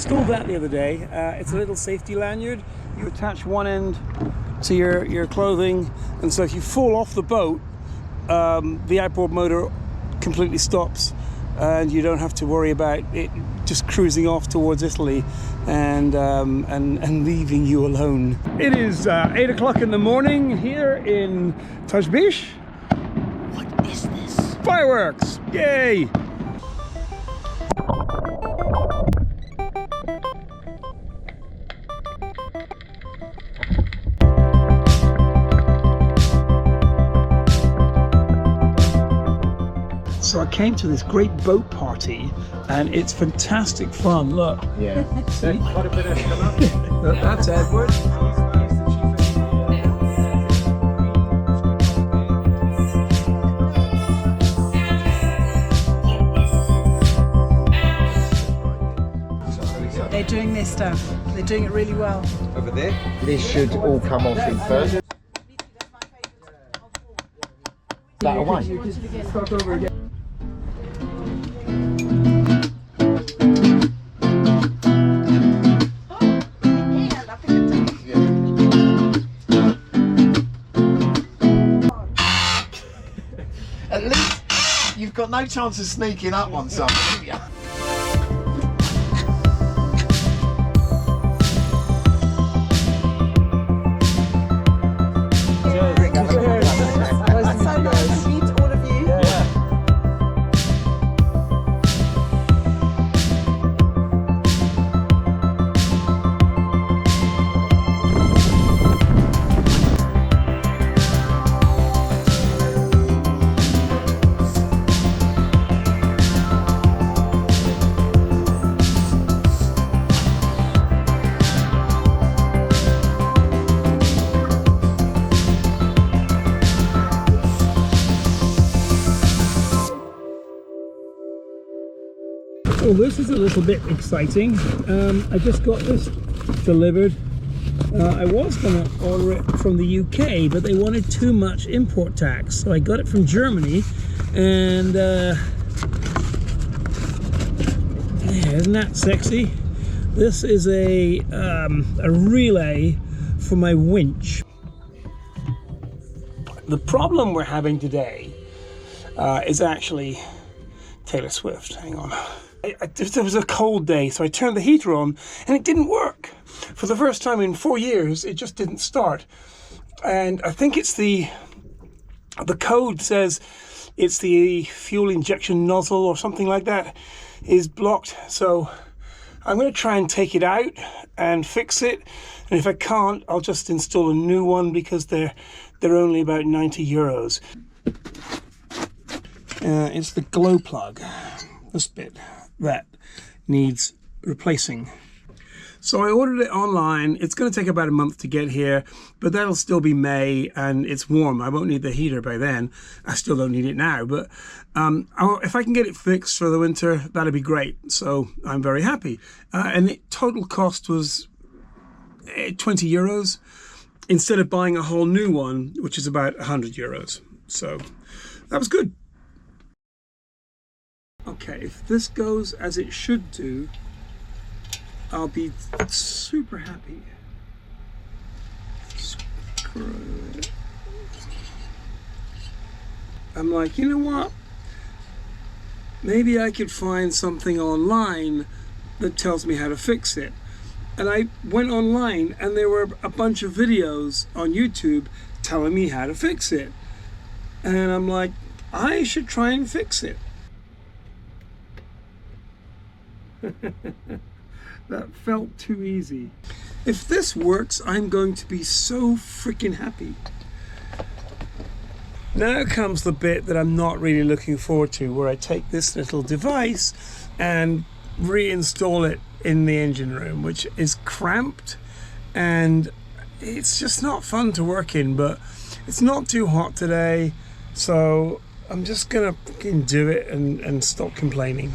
installed that the other day. It's a little safety lanyard. You attach one end to your clothing, and so if you fall off the boat, the outboard motor completely stops, and you don't have to worry about it just cruising off towards Italy and leaving you alone. It is 8 o'clock in the morning here in Tajbish. What is this? Fireworks! Yay! So I came to this great boat party, and it's fantastic fun. Look. Yeah. See? Quite a bit of Look, that's Edward. They're doing their stuff. They're doing it really well. Over there. This should all come off in first. That away. Start over again. At least you've got no chance of sneaking up on something, have you? So nice to meet all of you. Well, this is a little bit exciting. I just got this delivered. I was going to order it from the UK, but they wanted too much import tax, so I got it from Germany. And yeah, isn't that sexy? This is a relay for my winch. The problem we're having today is actually Taylor Swift. Hang on. There was a cold day, so I turned the heater on and it didn't work. For the first time in 4 years, it just didn't start. And I think it's the code says it's the fuel injection nozzle or something like that is blocked. So I'm going to try and take it out and fix it. And if I can't, I'll just install a new one because they're only about 90 euros. It's the glow plug, this bit that needs replacing. So I ordered it online. It's going to take about a month to get here, but that'll still be May and it's warm. I won't need the heater by then. I still don't need it now, but if I can get it fixed for the winter, that'd be great. So I'm very happy. And the total cost was 20 euros instead of buying a whole new one, which is about 100 euros. So that was good. Okay, if this goes as it should do, I'll be super happy. Screw it. I'm like, you know what? Maybe I could find something online that tells me how to fix it. And I went online and there were a bunch of videos on YouTube telling me how to fix it. And I'm like, I should try and fix it. That felt too easy. If this works, I'm going to be so freaking happy. Now comes the bit that I'm not really looking forward to, where I take this little device and reinstall it in the engine room, which is cramped and it's just not fun to work in, but it's not too hot today, so I'm just gonna fucking do it and stop complaining.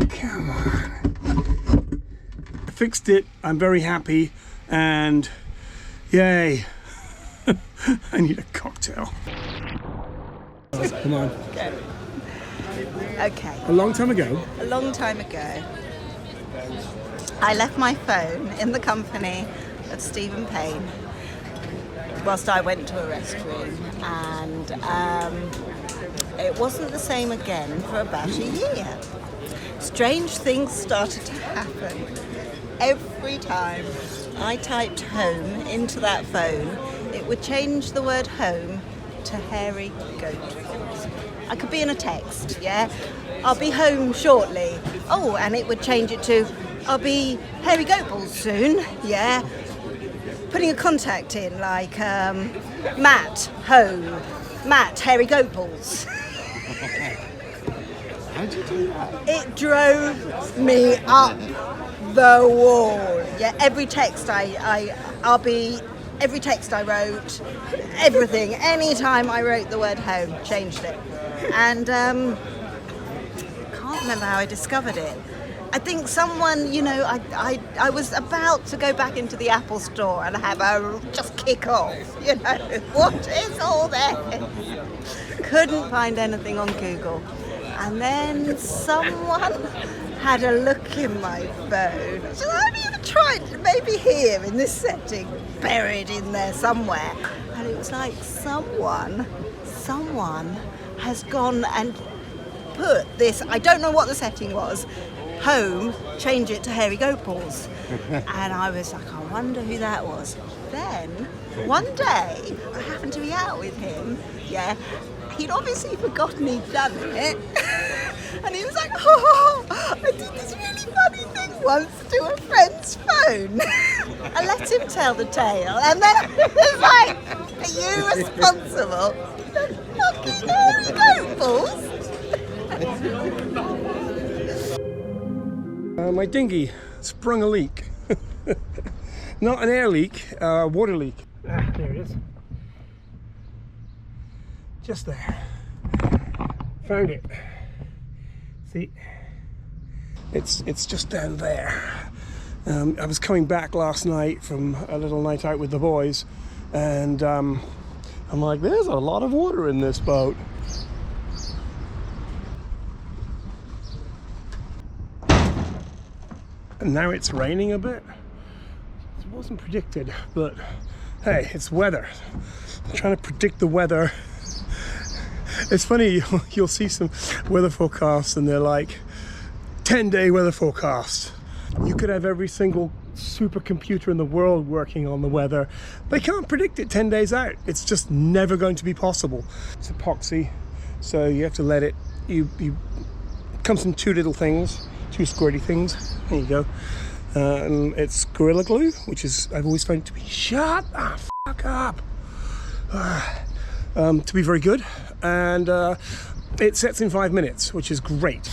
Come on. I fixed it. I'm very happy and yay. I need a cocktail. Come on. Okay, A long time ago. a long time ago, I left my phone in the company of Stephen Payne whilst I went to a restroom, and it wasn't the same again for about a year. Strange things started to happen. Every time I typed home into that phone, it would change the word home to hairy goat balls. I could be in a text, yeah? I'll be home shortly. Oh, and it would change it to, I'll be hairy goat balls soon, yeah? Putting a contact in, like Matt, home. Matt, hairy goat balls. How'd you do that? It drove me up the wall. Yeah, every text every text I wrote, everything, anytime I wrote the word home, changed it. And can't remember how I discovered it. I think someone, you know, I was about to go back into the Apple store and have a just kick off, you know, what is all this? Couldn't find anything on Google. And then someone had a look in my phone. So I'm going to try it, maybe here in this setting, buried in there somewhere. And it was like someone has gone and put this, I don't know what the setting was, home, change it to hairy goat balls. And I was like, I wonder who that was. Then, one day, I happened to be out with him, yeah. He'd obviously forgotten he'd done it. And he was like, oh, I did this really funny thing once to a friend's phone. I let him tell the tale. And then I was like, are you responsible for fucking hairy goat balls? My dinghy sprung a leak. Not an air leak, water leak. Ah, there it is. Just there. Found it. See? It's just down there. I was coming back last night from a little night out with the boys, and I'm like, there's a lot of water in this boat. And now it's raining a bit. It wasn't predicted, but hey, it's weather. I'm trying to predict the weather. It's funny, you'll see some weather forecasts and they're like 10-day weather forecast. You could have every single supercomputer in the world working on the weather. They can't predict it 10 days out. It's just never going to be possible. It's epoxy, so you have to let it, it comes in two little things, two squirty things. There you go. And it's Gorilla Glue, which is, I've always found it to be, shut the fuck up, to be very good. And it sets in 5 minutes, which is great.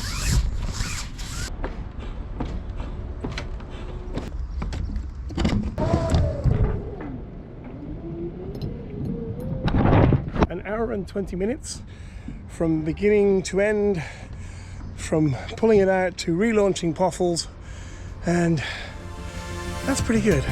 An hour and 20 minutes from beginning to end, from pulling it out to relaunching Poffles, and that's pretty good.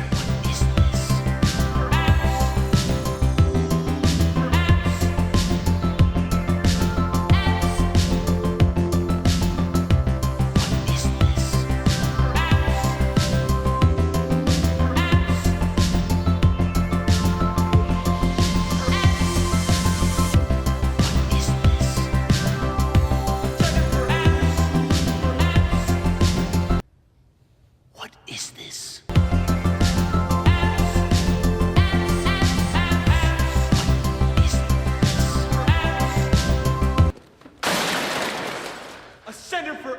Center for